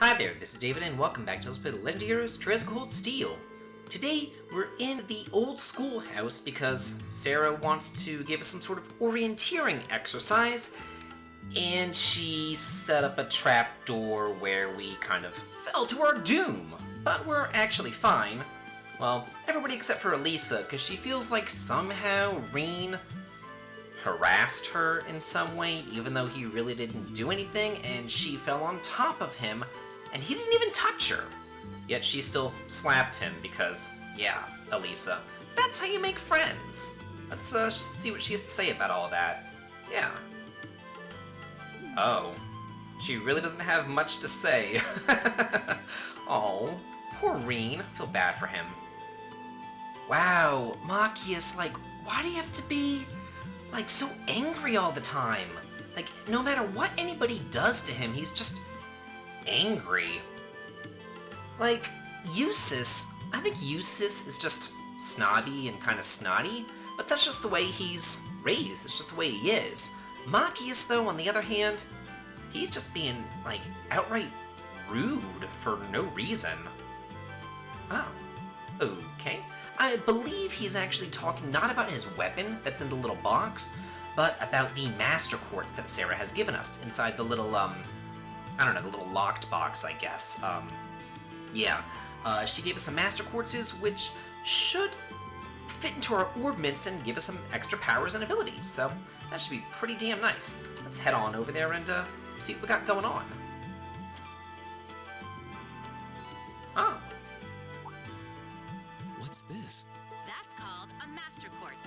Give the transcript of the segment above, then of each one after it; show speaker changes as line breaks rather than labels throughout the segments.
Hi there, this is David and welcome back to Let's Play the Legend of Heroes Treasure Cold Steel. Today, we're in the old schoolhouse because Sarah wants to give us some sort of orienteering exercise, and she set up a trap door where we kind of fell to our doom. But we're actually fine. Well, everybody except for Elisa, because she feels like somehow Reen harassed her in some way, even though he really didn't do anything, and she fell on top of him, and he didn't even touch her. Yet she still slapped him because, yeah, Elisa, that's how you make friends. Let's see what she has to say about all of that. Yeah. Oh, she really doesn't have much to say. Oh, poor Reen. I feel bad for him. Wow, Machias, like, why do you have to be, like, so angry all the time? Like, no matter what anybody does to him, he's just angry. Like, Eustace, I think Eustace is just snobby and kind of snotty, but that's just the way he's raised. It's just the way he is. Machias, though, on the other hand, he's just being, like, outright rude for no reason. Oh, okay. I believe he's actually talking not about his weapon that's in the little box, but about the Master Quartz that Sarah has given us inside the little, I don't know, the little locked box, I guess. She gave us some Master Quartzes, which should fit into our orbments and give us some extra powers and abilities, so that should be pretty damn nice. Let's head on over there and see what we got going on. Oh.
What's this?
That's called a Master Quartz.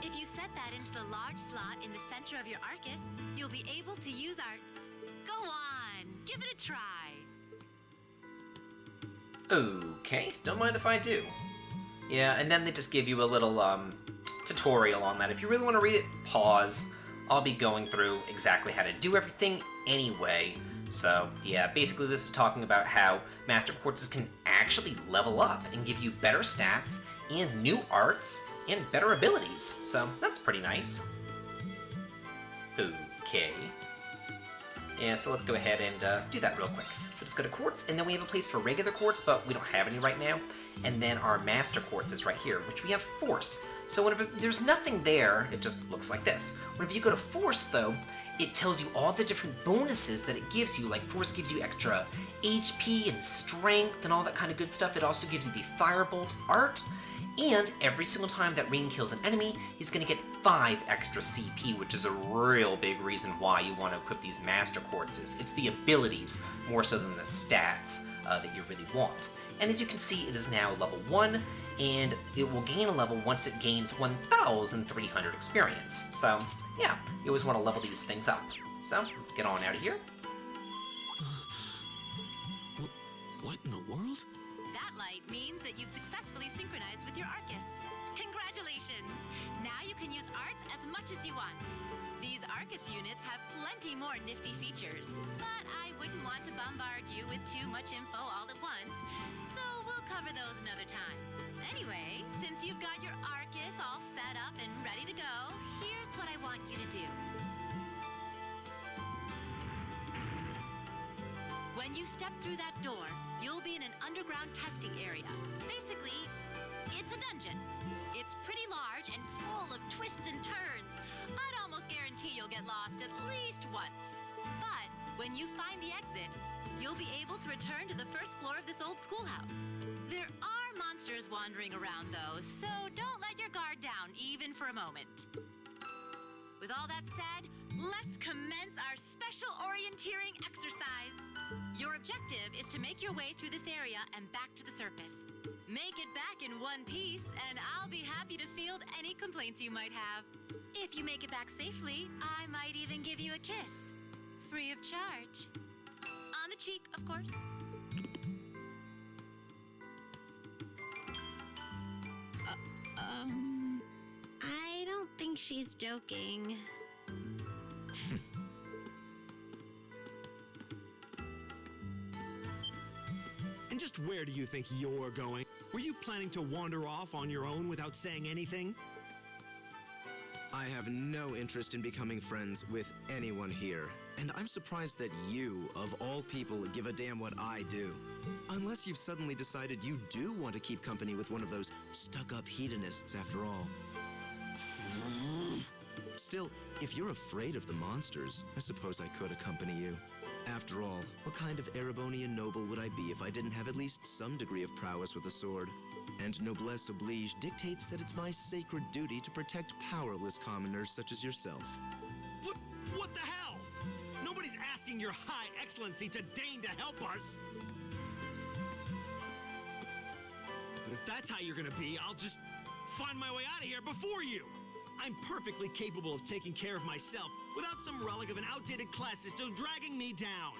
If you set that into the large slot in the center of your Arcus, you'll be able to use arts. Go on, give it a try.
Okay, don't mind if I do. Yeah, and then they just give you a little tutorial on that. If you really want to read it, pause. I'll be going through exactly how to do everything anyway. So, yeah, basically this is talking about how Master Quartzes can actually level up and give you better stats and new arts and better abilities. So, that's pretty nice. Okay. Yeah, so let's go ahead and do that real quick. So just go to Quartz, and then we have a place for regular Quartz, but we don't have any right now. And then our Master Quartz is right here, which we have Force. So whenever there's nothing there, it just looks like this. Whenever you go to Force, though, it tells you all the different bonuses that it gives you. Like Force gives you extra HP and strength and all that kind of good stuff. It also gives you the Firebolt art. And every single time that Reen kills an enemy, he's going to get 5 extra CP, which is a real big reason why you want to equip these Master Quartzes. It's the abilities, more so than the stats, that you really want. And as you can see, it is now level 1, and it will gain a level once it gains 1,300 experience. So, yeah, you always want to level these things up. So, let's get on out of here.
What in the world?
That light means that you've successfully synchronized with your Arcus. Congratulations! Now you can use arts as much as you want. These Arcus units have plenty more nifty features, but I wouldn't want to bombard you with too much info all at once, so we'll cover those another time. Anyway, since you've got your Arcus all set up and ready to go, here's what I want you to do. When you step through that door, you'll be in an underground testing area. Basically, it's a dungeon. It's pretty large and full of twists and turns. I'd almost guarantee you'll get lost at least once. But when you find the exit, you'll be able to return to the first floor of this old schoolhouse. There are monsters wandering around, though, so don't let your guard down even for a moment. With all that said, let's commence our special orienteering exercise. Your objective is to make your way through this area and back to the surface. Make it back in one piece, and I'll be happy to field any complaints you might have. If you make it back safely, I might even give you a kiss. Free of charge. On the cheek, of course.
I don't think she's joking.
And just where do you think you're going? Were you planning to wander off on your own without saying anything?
I have no interest in becoming friends with anyone here. And I'm surprised that you, of all people, give a damn what I do. Unless you've suddenly decided you do want to keep company with one of those stuck-up hedonists after all. Still, if you're afraid of the monsters, I suppose I could accompany you. After all, what kind of Erebonian noble would I be if I didn't have at least some degree of prowess with a sword? And noblesse oblige dictates that it's my sacred duty to protect powerless commoners such as yourself.
What the hell? Nobody's asking your high excellency to deign to help us. But if that's how you're gonna be, I'll just find my way out of here before you. I'm perfectly capable of taking care of myself without some relic of an outdated class system dragging me down.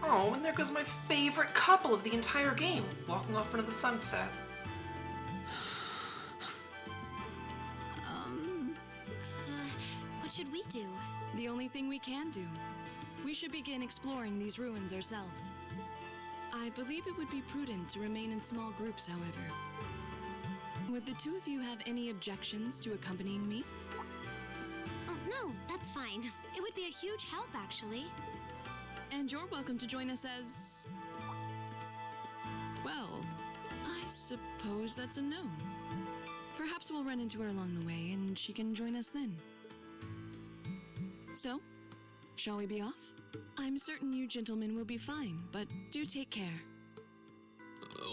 Oh, and there goes my favorite couple of the entire game, walking off into the sunset.
What should we do?
The only thing we can do. We should begin exploring these ruins ourselves. I believe it would be prudent to remain in small groups, however. Would the two of you have any objections to accompanying me?
Oh, no, that's fine. It would be a huge help, actually.
And you're welcome to join us as... well, I suppose that's a no. Perhaps we'll run into her along the way, and she can join us then. So, shall we be off? I'm certain you gentlemen will be fine, but do take care.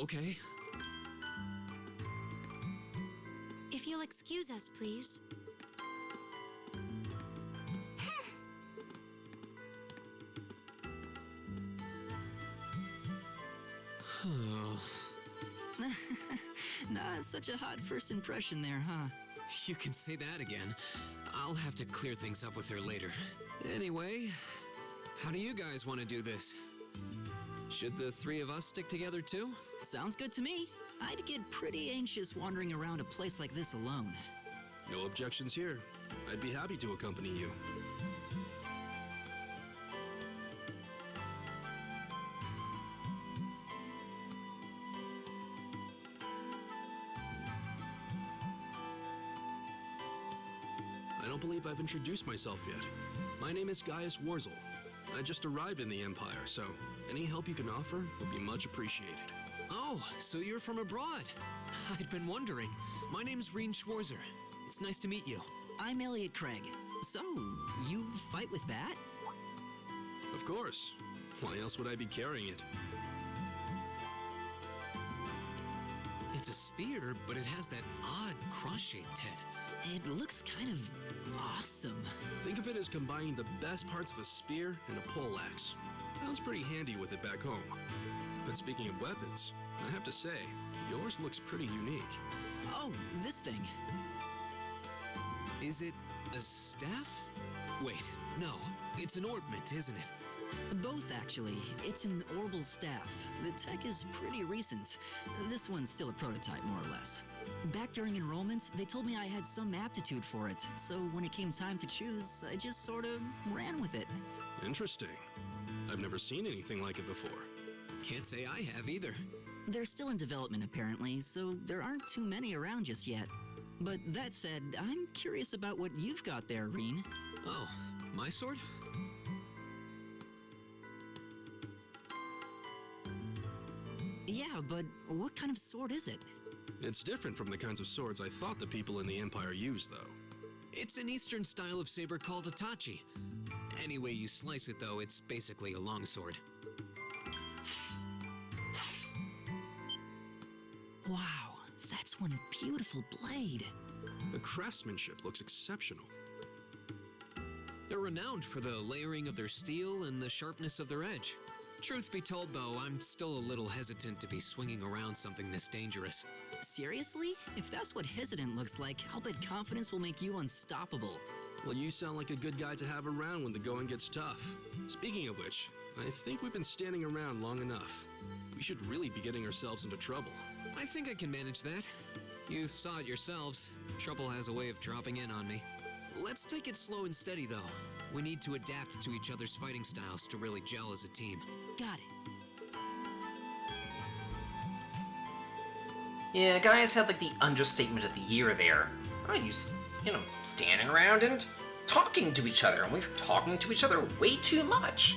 Okay.
If you'll excuse us, please.
Not such a hot first impression there, huh?
You can say that again. I'll have to clear things up with her later. Anyway, how do you guys want to do this? Should the three of us stick together too?
Sounds good to me. I'd get pretty anxious wandering around a place like this alone.
No objections here. I'd be happy to accompany you. I don't believe I've introduced myself yet. My name is Gaius Warzel. I just arrived in the Empire, so any help you can offer would be much appreciated.
Oh, so you're from abroad. I'd been wondering. My name's Reen Schwarzer. It's nice to meet you.
I'm Elliot Craig. So, you fight with that?
Of course. Why else would I be carrying it?
It's a spear, but it has that odd cross-shaped head.
It looks kind of awesome.
Think of it as combining the best parts of a spear and a poleaxe. I was pretty handy with it back home. But speaking of weapons, I have to say, yours looks pretty unique.
Oh, this thing.
Is it a staff? Wait, no. It's an ornament, isn't it?
Both, actually. It's an orbital staff. The tech is pretty recent. This one's still a prototype, more or less. Back during enrollment, they told me I had some aptitude for it, so when it came time to choose, I just sort of ran with it.
Interesting. I've never seen anything like it before.
Can't say I have either.
They're still in development, apparently, so there aren't too many around just yet. But that said, I'm curious about what you've got there, Reen.
Oh, my sword?
Yeah, but what kind of sword is it?
It's different from the kinds of swords I thought the people in the Empire used, though.
It's an Eastern style of saber called a tachi. Any way you slice it, though, it's basically a longsword.
Wow, that's one beautiful blade.
The craftsmanship looks exceptional.
They're renowned for the layering of their steel and the sharpness of their edge. Truth be told, though, I'm still a little hesitant to be swinging around something this dangerous.
Seriously? If that's what hesitant looks like, I'll bet confidence will make you unstoppable.
Well, you sound like a good guy to have around when the going gets tough. Speaking of which, I think we've been standing around long enough. We should really be getting ourselves into trouble.
I think I can manage that. You saw it yourselves. Trouble has a way of dropping in on me. Let's take it slow and steady, though. We need to adapt to each other's fighting styles to really gel as a team.
Got it.
Yeah, guys had like the understatement of the year there. Oh, standing around and talking to each other, and we're talking to each other way too much.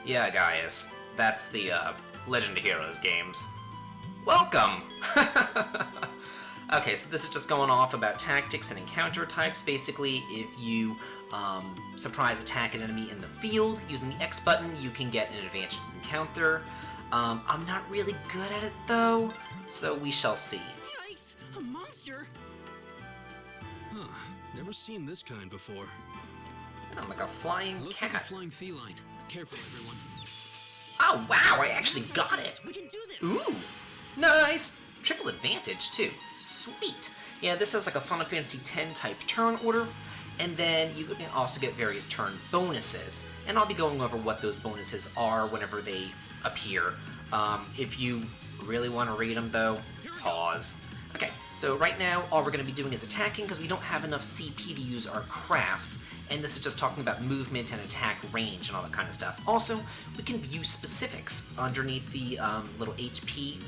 Yeah, guys, that's the Legend of Heroes games. Welcome! Okay, so this is just going off about tactics and encounter types. Basically, if you surprise attack an enemy in the field using the X button, you can get an advantage to the encounter. I'm not really good at it though, so we shall see.
Yikes! A monster?
Huh. Never seen this kind before.
I'm like a flying
Looks
cat.
like a flying feline. Careful, everyone.
Oh wow, I actually got it!
We can do this!
Ooh, nice! Triple advantage too. Sweet! Yeah, this is like a Final Fantasy X type turn order, and then you can also get various turn bonuses. And I'll be going over what those bonuses are whenever they appear. If you really want to read them though, pause. Okay, so right now all we're going to be doing is attacking because we don't have enough CP to use our crafts, and this is just talking about movement and attack range and all that kind of stuff. Also, we can view specifics. Underneath the little HP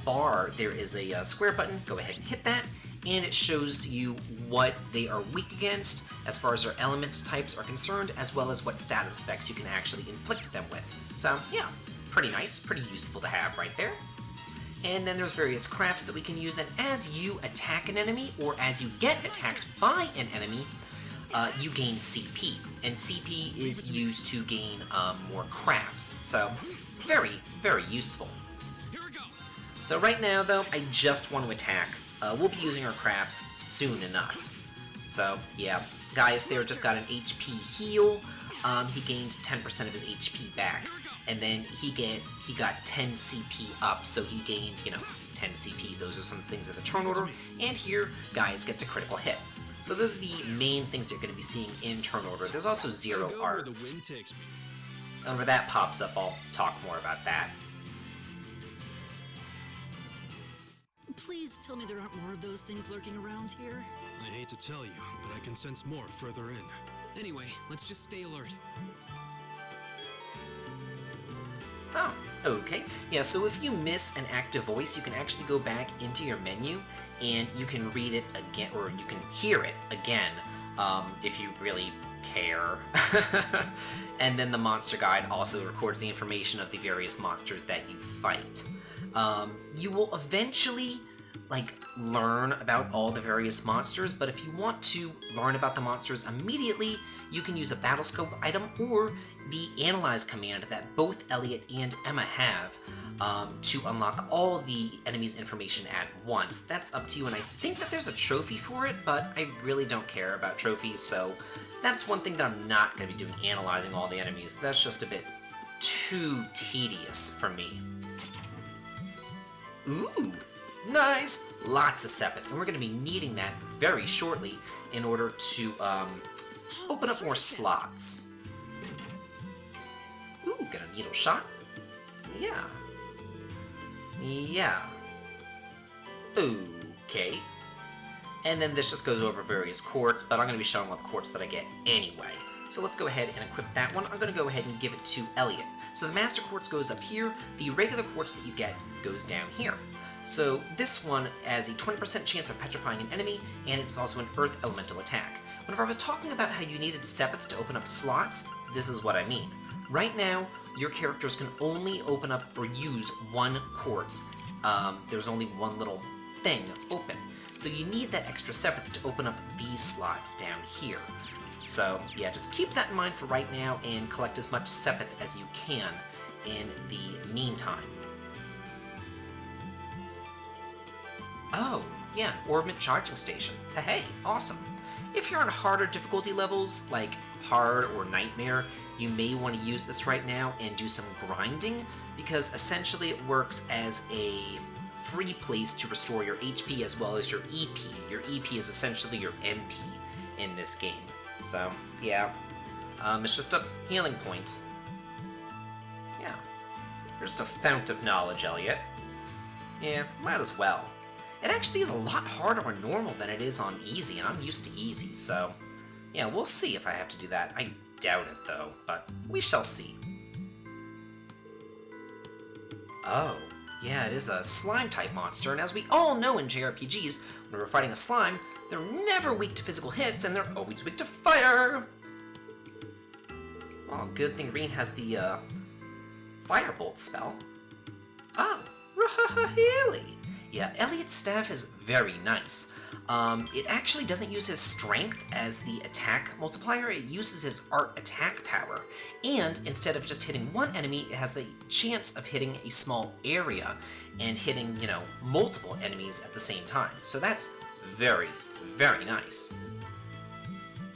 bar, there is a square button. Go ahead and hit that, and it shows you what they are weak against as far as their element types are concerned, as well as what status effects you can actually inflict them with. So yeah, pretty nice, pretty useful to have right there. And then there's various crafts that we can use, and as you attack an enemy, or as you get attacked by an enemy, you gain CP. And CP is used to gain more crafts, so it's very, very useful.
Here we go!
So right now, though, I just want to attack. We'll be using our crafts soon enough. So, yeah, Gaius there just got an HP heal. He gained 10% of his HP back. And then he got 10 CP up, so he gained, 10 CP. Those are some things in the turn order. And here, Gaius gets a critical hit. So those are the main things you're going to be seeing in turn order. There's also zero
Go where the
arts.
wind takes me.
Whenever that pops up, I'll talk more about that.
Please tell me there aren't more of those things lurking around here.
I hate to tell you, but I can sense more further in.
Anyway, let's just stay alert.
Oh, okay. Yeah, so if you miss an active voice, you can actually go back into your menu and you can read it again, or you can hear it again, if you really care. And then the monster guide also records the information of the various monsters that you fight. You will eventually, learn about all the various monsters, but if you want to learn about the monsters immediately, you can use a battlescope item or the analyze command that both Elliot and Emma have to unlock all the enemy's information at once. That's up to you, and I think that there's a trophy for it, but I really don't care about trophies, so that's one thing that I'm not going to be doing, analyzing all the enemies. That's just a bit too tedious for me. Ooh, nice! Lots of Sepith, and we're going to be needing that very shortly in order to open up more slots. Ooh, got a needle shot? Yeah. Yeah. Okay. And then this just goes over various quartz, but I'm going to be showing what quartz that I get anyway. So let's go ahead and equip that one. I'm going to go ahead and give it to Elliot. So the Master Quartz goes up here, the regular quartz that you get goes down here. So this one has a 20% chance of petrifying an enemy, and it's also an Earth Elemental attack. Whenever I was talking about how you needed Sepith to open up slots, this is what I mean. Right now, your characters can only open up or use one quartz. There's only one little thing open. So you need that extra Sepith to open up these slots down here. So yeah, just keep that in mind for right now and collect as much Sepith as you can in the meantime. Oh, yeah, Orbit Charging Station. Hey, awesome. If you're on harder difficulty levels, like Hard or Nightmare, you may want to use this right now and do some grinding, because essentially it works as a free place to restore your HP as well as your EP. Your EP is essentially your MP in this game. So, yeah, it's just a healing point. Yeah, you're just a fount of knowledge, Elliot. Yeah, might as well. It actually is a lot harder on normal than it is on easy, and I'm used to easy, so yeah, we'll see if I have to do that. I doubt it, though, but we shall see. Oh, Yeah, it is a slime-type monster, and as we all know in JRPGs, when we're fighting a slime, they're never weak to physical hits, and they're always weak to fire! Oh, good thing Reen has the, Firebolt spell. Oh, really? Yeah, Elliot's staff is very nice. It actually doesn't use his strength as the attack multiplier, it uses his art attack power. And instead of just hitting one enemy, it has the chance of hitting a small area and hitting, you know, multiple enemies at the same time. So that's very, very nice.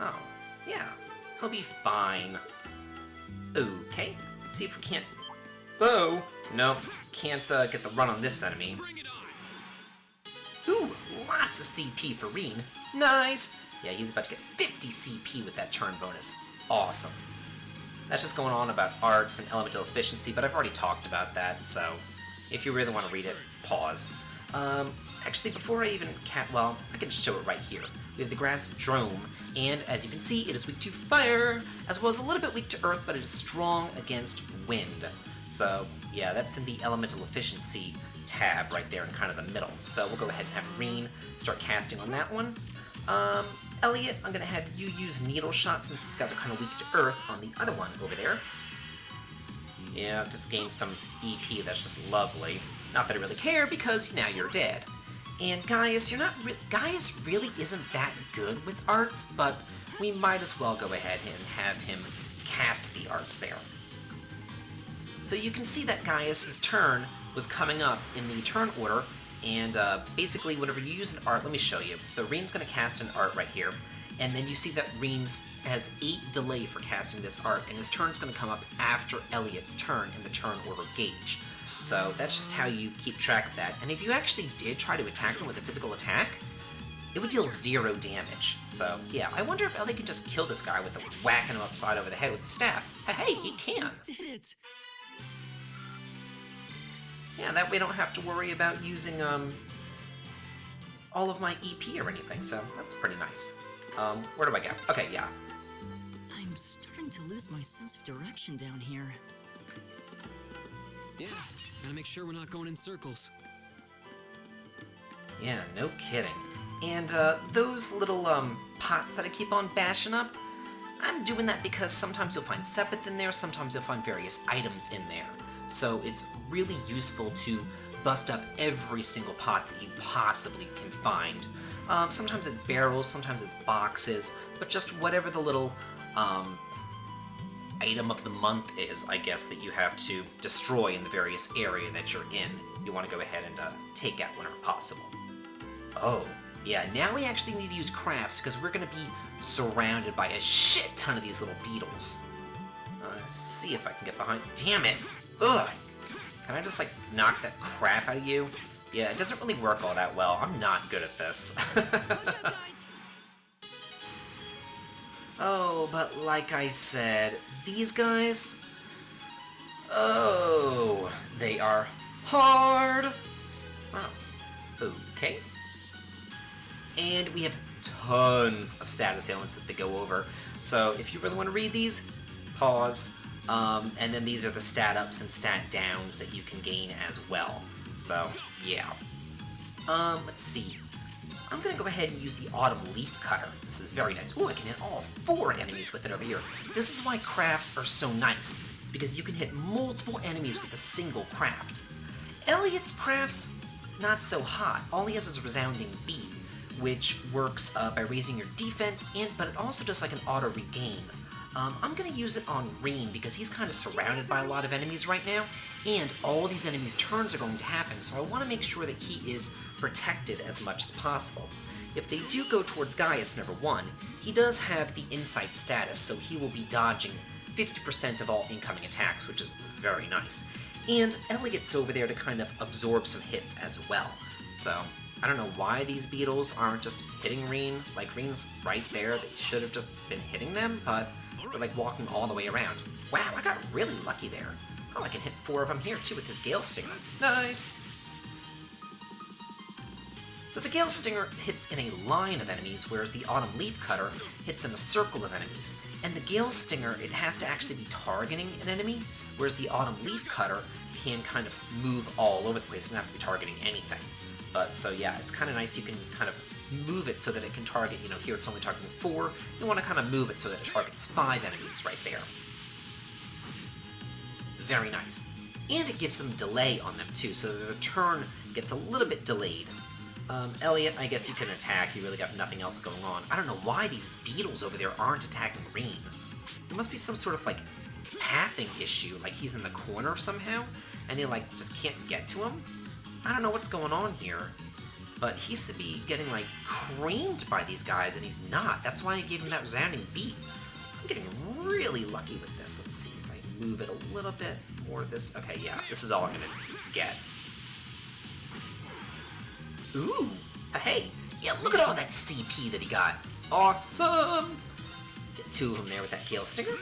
Oh, yeah, he'll be fine. Okay, let's see if we can't... Oh, no, can't get the run on this enemy. Ooh, lots of CP for Reen. Nice! Yeah, he's about to get 50 CP with that turn bonus. Awesome. That's just going on about arts and elemental efficiency, but I've already talked about that, so if you really want to read it, pause. Actually, before I even well, I can show it right here. We have the grass drome, and as you can see, it is weak to fire, as well as a little bit weak to earth, but it is strong against wind. So, yeah, that's in the elemental efficiency tab right there in kind of the middle. So we'll go ahead and have Reen start casting on that one. Elliot, I'm going to have you use Needle Shot since these guys are kind of weak to earth on the other one over there. Yeah, just gained some EP, that's just lovely. Not that I really care, because now you're dead. And Gaius, Gaius really isn't that good with arts, but we might as well go ahead and have him cast the arts there. So you can see that Gaius's turn was coming up in the turn order, and basically whenever you use an art, let me show you. So Reen's going to cast an art right here, and then you see that Reen's has 8 delay for casting this art, and his turn's going to come up after Elliot's turn in the turn order gauge. So that's just how you keep track of that. And if you actually did try to attack him with a physical attack, it would deal 0 damage. So yeah, I wonder if Elliot could just kill this guy with whacking him upside over the head with the staff. Hey, he can!
Did it!
Yeah, that way I don't have to worry about using all of my EP or anything, so that's pretty nice. Where do I go? Okay, yeah.
I'm starting to lose my sense of direction down here.
Yeah, gotta make sure we're not going in circles.
Yeah, no kidding. And those little pots that I keep on bashing up, I'm doing that because sometimes you'll find Sepith in there, sometimes you'll find various items in there. So it's really useful to bust up every single pot that you possibly can find. Sometimes it's barrels, sometimes it's boxes, but just whatever the little item of the month is, I guess, that you have to destroy in the various area that you're in. You want to go ahead and take out whenever possible. Oh, yeah, now we actually need to use crafts because we're going to be surrounded by a shit ton of these little beetles. Let's see if I can get behind... Damn it! Ugh! Can I just, like, knock that crap out of you? Yeah, it doesn't really work all that well. I'm not good at this. Oh, but like I said, these guys... Oh, they are hard! Oh, okay. And we have tons of status ailments that they go over. So if you really want to read these, pause. And then these are the stat ups and stat downs that you can gain as well. So, yeah. Let's see. I'm gonna go ahead and use the Autumn Leaf Cutter. This is very nice. Ooh, I can hit all 4 enemies with it over here. This is why crafts are so nice. It's because you can hit multiple enemies with a single craft. Elliot's crafts, not so hot. All he has is a Resounding Beat, which works by raising your defense, but it also does like an auto regain. I'm going to use it on Reen because he's kind of surrounded by a lot of enemies right now, and all these enemies' turns are going to happen, so I want to make sure that he is protected as much as possible. If they do go towards Gaius number 1, he does have the Insight status, so he will be dodging 50% of all incoming attacks, which is very nice. And Elliot's over there to kind of absorb some hits as well. So, I don't know why these beetles aren't just hitting Reen. Like, Reen's right there, they should have just been hitting them, but they're like walking all the way around. Wow, I got really lucky there. Oh, I can hit 4 of them here too with his Gale Stinger. Nice! So the Gale Stinger hits in a line of enemies, whereas the Autumn Leaf Cutter hits in a circle of enemies. And the Gale Stinger, it has to actually be targeting an enemy, whereas the Autumn Leaf Cutter can kind of move all over the place. It doesn't have to be targeting anything. But so yeah, it's kind of nice. You can kind of move it so that it can target, you know, here it's only targeting 4. You want to kind of move it so that it targets 5 enemies right there. Very nice. And it gives some delay on them too, so the turn gets a little bit delayed. Elliot, I guess you can attack. You really got nothing else going on. I don't know why these beetles over there aren't attacking Green. There must be some sort of, like, pathing issue, like he's in the corner somehow, and they, like, just can't get to him? I don't know what's going on here. But he used to be getting, like, creamed by these guys, and he's not. That's why I gave him that resounding beat. I'm getting really lucky with this. Let's see if I move it a little bit more of this. Okay, yeah, this is all I'm gonna get. Ooh, hey, yeah, look at all that CP that he got. Awesome! Get 2 of them there with that Gale Stinger.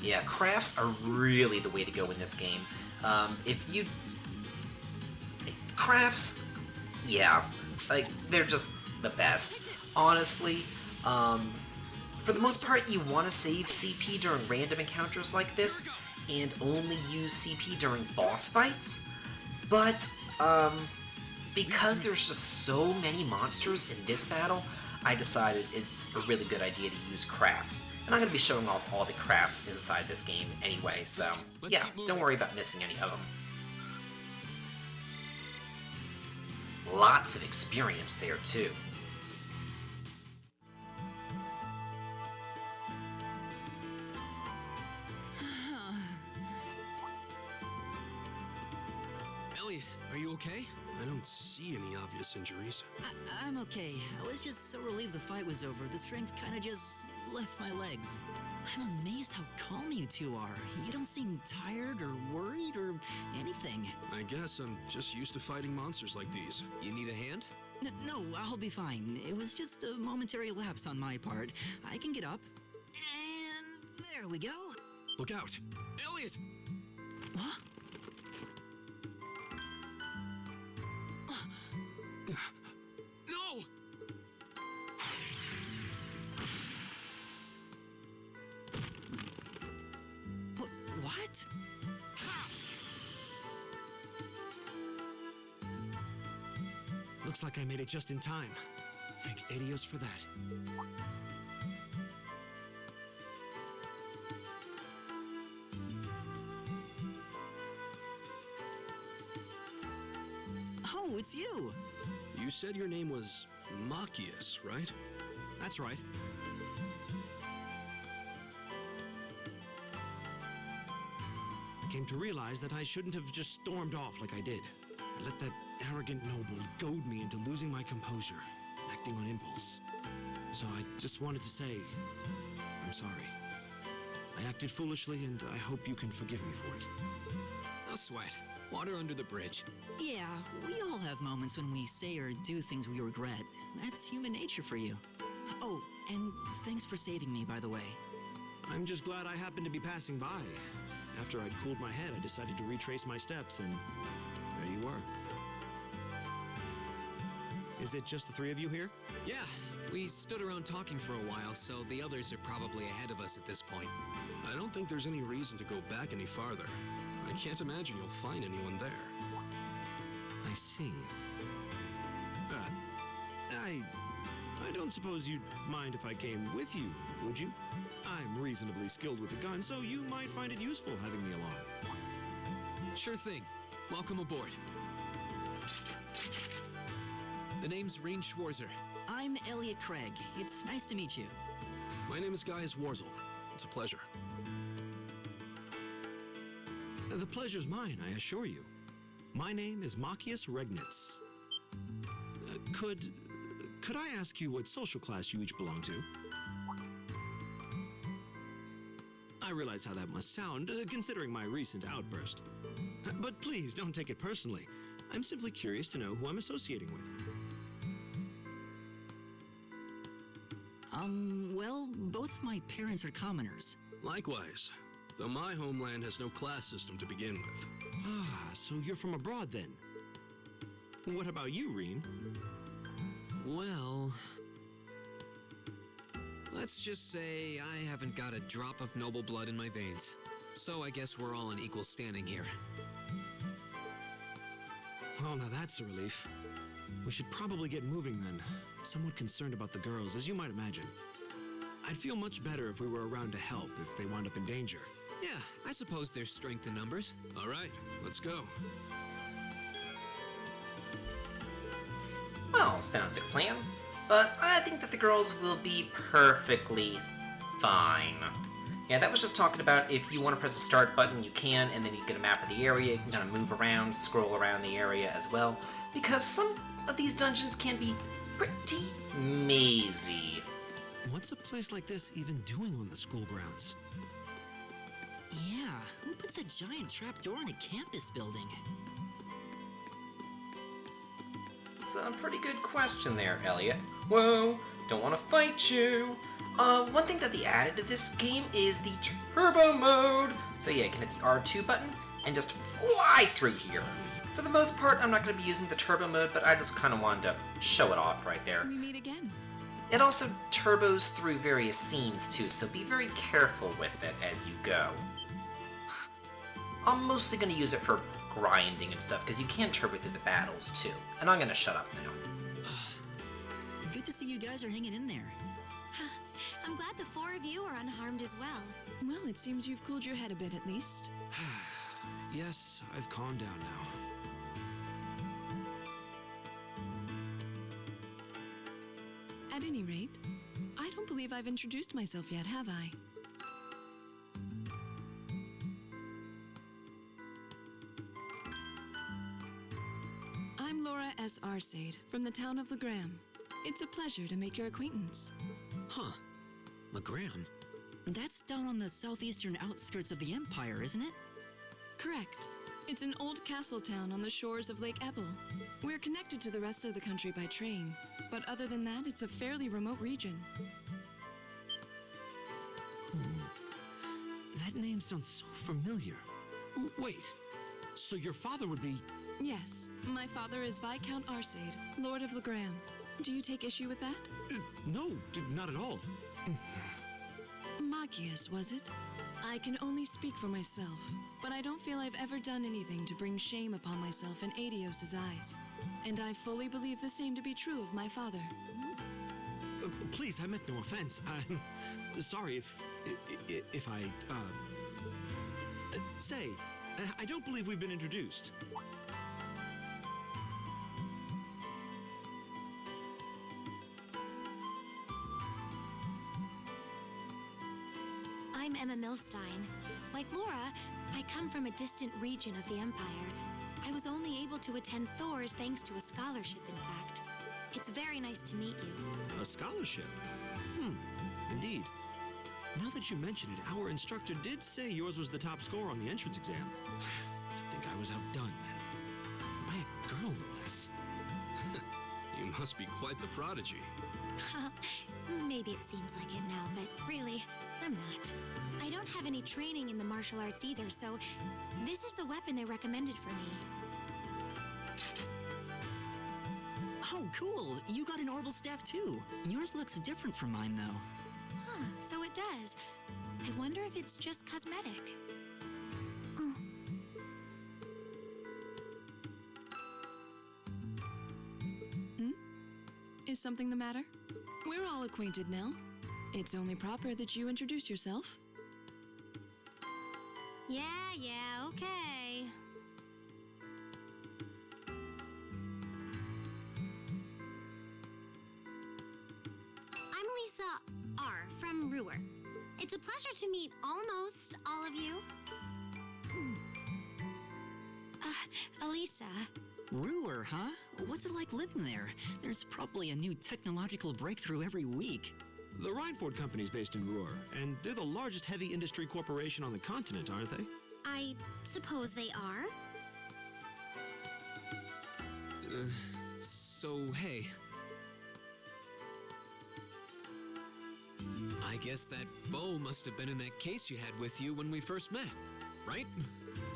Yeah, crafts are really the way to go in this game. Crafts, yeah, like, they're just the best. Honestly, for the most part, you want to save CP during random encounters like this, and only use CP during boss fights, but, because there's just so many monsters in this battle, I decided it's a really good idea to use crafts. And I'm going to be showing off all the crafts inside this game anyway, so yeah, don't worry about missing any of them. Lots of experience there, too.
Elliot, are you okay?
I don't see any obvious injuries.
I'm okay. I was just so relieved the fight was over. The strength kind of just left my legs. I'm amazed how calm you two are. You don't seem tired or worried or anything.
I guess I'm just used to fighting monsters like these.
You need a hand?
No, I'll be fine. It was just a momentary lapse on my part. I can get up. And there we go.
Look out!
Elliot!
Huh?
No!
What?
Looks like I made it just in time. Thank Adios for that.
Oh, it's you!
You said your name was Machias, right?
That's right. I came to realize that I shouldn't have just stormed off like I did. I let that arrogant noble goad me into losing my composure, acting on impulse. So I just wanted to say, I'm sorry. I acted foolishly, and I hope you can forgive me for it.
No sweat. Water under the bridge.
Yeah, we all have moments when we say or do things we regret. That's human nature for you. Oh, and thanks for saving me, by the way.
I'm just glad I happened to be passing by. After I'd cooled my head, I decided to retrace my steps, and there you were. Is it just the 3 of you here?
Yeah, we stood around talking for a while, so the others are probably ahead of us at this point.
I don't think there's any reason to go back any farther. I can't imagine you'll find anyone there.
I see. I don't suppose you'd mind if I came with you, would you? I'm reasonably skilled with a gun, so you might find it useful having me along.
Sure thing. Welcome aboard. The name's Reen Schwarzer.
I'm Elliot Craig. It's nice to meet you.
My name is Gaius Warzel. It's a pleasure.
The pleasure's mine, I assure you. My name is Machias Regnitz. Could I ask you what social class you each belong to? I realize how that must sound, considering my recent outburst. But please, don't take it personally. I'm simply curious to know who I'm associating with.
Well, both my parents are commoners.
Likewise, though my homeland has no class system to begin with.
Ah, so you're from abroad then? What about you, Reen?
Well... let's just say I haven't got a drop of noble blood in my veins. So I guess we're all on equal standing here.
Well, now that's a relief. We should probably get moving then. Somewhat concerned about the girls, as you might imagine. I'd feel much better if we were around to help if they wound up in danger.
Yeah, I suppose there's strength in numbers.
All right, let's go.
Well, sounds like a plan. But I think that the girls will be perfectly fine. Yeah, that was just talking about if you want to press the start button, you can, and then you get a map of the area. You can kind of move around, scroll around the area as well. Because some of these dungeons can be pretty mazy.
What's a place like this even doing on the school grounds?
Yeah, who puts a giant trapdoor in a campus building?
It's a pretty good question there, Elliot. Whoa, don't want to fight you. One thing that they added to this game is the turbo mode. So yeah, you can hit the R2 button and just fly through here. For the most part, I'm not going to be using the turbo mode, but I just kind of wanted to show it off right there.
We meet again.
It also turbos through various scenes too, so be very careful with it as you go. I'm mostly going to use it for grinding and stuff, because you can turbo through the battles too. And I'm going to shut up now.
Good to see you guys are hanging in there.
I'm glad the four of you are unharmed as well.
Well, it seems you've cooled your head a bit at least.
Yes, I've calmed down now.
At any rate, I don't believe I've introduced myself yet, have I? I'm Laura S. Arcade from the town of Legram. It's a pleasure to make your acquaintance.
Huh. Legram?
That's down on the southeastern outskirts of the Empire, isn't it?
Correct. It's an old castle town on the shores of Lake Ebble. We're connected to the rest of the country by train, but other than that, it's a fairly remote region.
That name sounds so familiar. Wait, so your father would be...
Yes, my father is Viscount Arcade, Lord of Legram. Do you take issue with that?
No, not at all.
Magius, was it? I can only speak for myself, but I don't feel I've ever done anything to bring shame upon myself in Adios's eyes. And I fully believe the same to be true of my father.
Please, I meant no offense. I'm sorry if I, say, I don't believe we've been introduced.
I'm Emma Milstein. Like Laura, I come from a distant region of the Empire. I was only able to attend Thor's thanks to a scholarship, in fact. It's very nice to meet you.
A scholarship? Indeed. Now that you mention it, our instructor did say yours was the top score on the entrance exam. To think I was outdone. By a girl, no less. You must be quite the prodigy.
Maybe it seems like it now, but really, I'm not. I don't have any training in the martial arts either, so this is the weapon they recommended for me.
Oh, cool. You got an orbital staff too. Yours looks different from mine, though.
Huh, so it does. I wonder if it's just cosmetic.
Is something the matter? We're all acquainted now. It's only proper that you introduce yourself.
Yeah, okay. I'm Lisa R. from Ruhr. It's a pleasure to meet almost all of you. Elisa.
Ruhr, huh? What's it like living there? There's probably a new technological breakthrough every week.
The Rhineford Company's based in Ruhr, and they're the largest heavy industry corporation on the continent, aren't they?
I suppose they are.
So, hey. I guess that bow must have been in that case you had with you when we first met, right?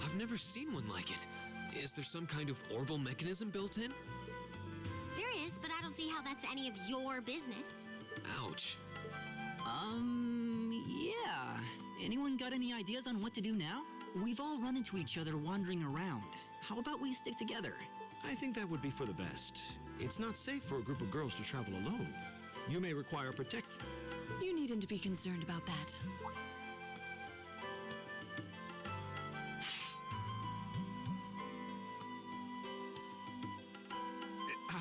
I've never seen one like it. Is there some kind of orbital mechanism built in?
There is, but I don't see how that's any of your business.
Ouch.
Yeah. Anyone got any ideas on what to do now? We've all run into each other wandering around. How about we stick together?
I think that would be for the best. It's not safe for a group of girls to travel alone. You may require protection.
You needn't be concerned about that.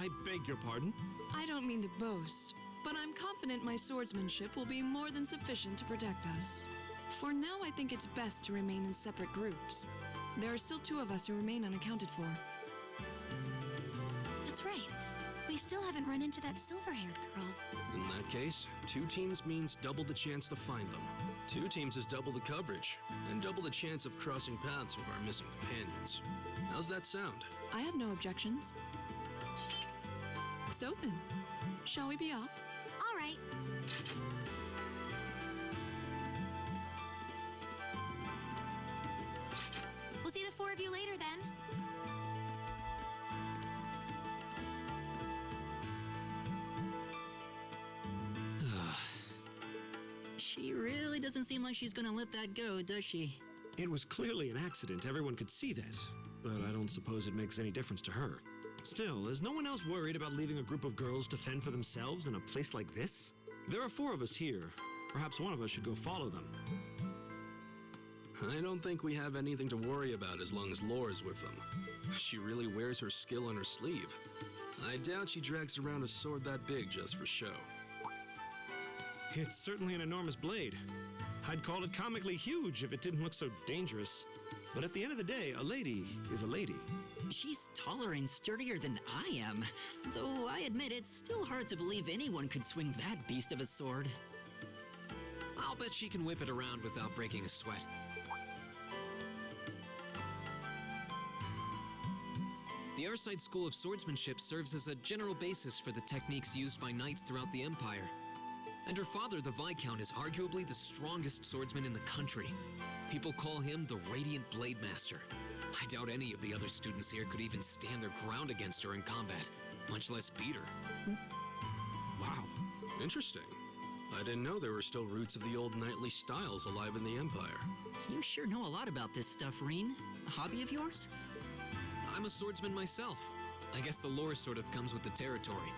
I beg your pardon?
I don't mean to boast, but I'm confident my swordsmanship will be more than sufficient to protect us. For now, I think it's best to remain in separate groups. There are still 2 of us who remain unaccounted for.
That's right. We still haven't run into that silver-haired girl.
In that case, 2 teams means double the chance to find them. 2 teams is double the coverage, and double the chance of crossing paths with our missing companions. How's that sound?
I have no objections. So then, shall we be off?
All right. We'll see the 4 of you later then.
She really doesn't seem like she's gonna let that go, does she?
It was clearly an accident, everyone could see that. But I don't suppose it makes any difference to her. Still, is no one else worried about leaving a group of girls to fend for themselves in a place like this? There are 4 of us here. Perhaps one of us should go follow them.
I don't think we have anything to worry about as long as Laura's with them. She really wears her skill on her sleeve. I doubt she drags around a sword that big just for show.
It's certainly an enormous blade. I'd call it comically huge if it didn't look so dangerous. But at the end of the day, a lady is a lady.
She's taller and sturdier than I am. Though I admit it's still hard to believe anyone could swing that beast of a sword.
I'll bet she can whip it around without breaking a sweat. The Arside School of Swordsmanship serves as a general basis for the techniques used by knights throughout the Empire. And her father, the Viscount, is arguably the strongest swordsman in the country. People call him the Radiant Blade Master. I doubt any of the other students here could even stand their ground against her in combat, much less beat her.
Wow, interesting. I didn't know there were still roots of the old knightly styles alive in the Empire.
You sure know a lot about this stuff, Reen. A hobby of yours?
I'm a swordsman myself. I guess the lore sort of comes with the territory.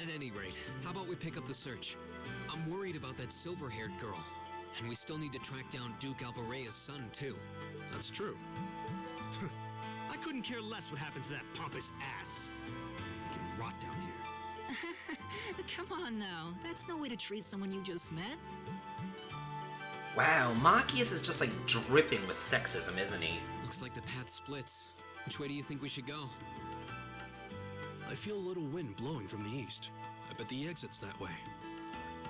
At any rate, how about we pick up the search? I'm worried about that silver-haired girl. And we still need to track down Duke Albarea's son, too.
That's true.
I couldn't care less what happens to that pompous ass. He can rot down here.
Come on now. That's no way to treat someone you just met.
Wow, Machias is just like dripping with sexism, isn't he?
Looks like the path splits. Which way do you think we should go?
I feel a little wind blowing from the east. I bet the exit's that way.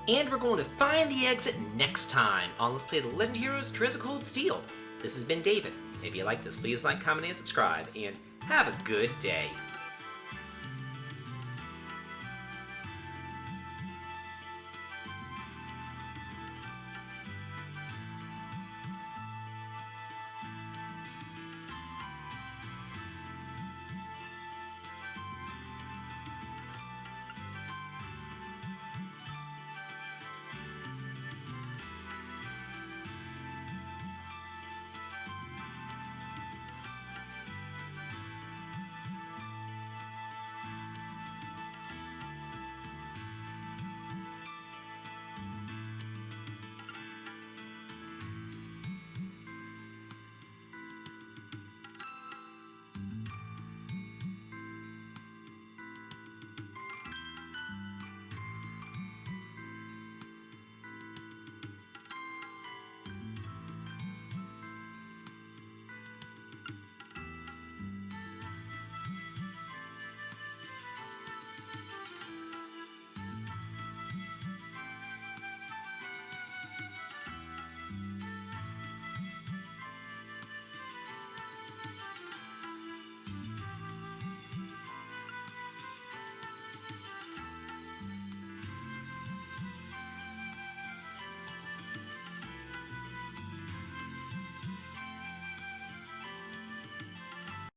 And we're going to find the exit next time on Let's Play the Legend Heroes Treasure Cold Steel. This has been David. If you like this, please like, comment, and subscribe, and have a good day.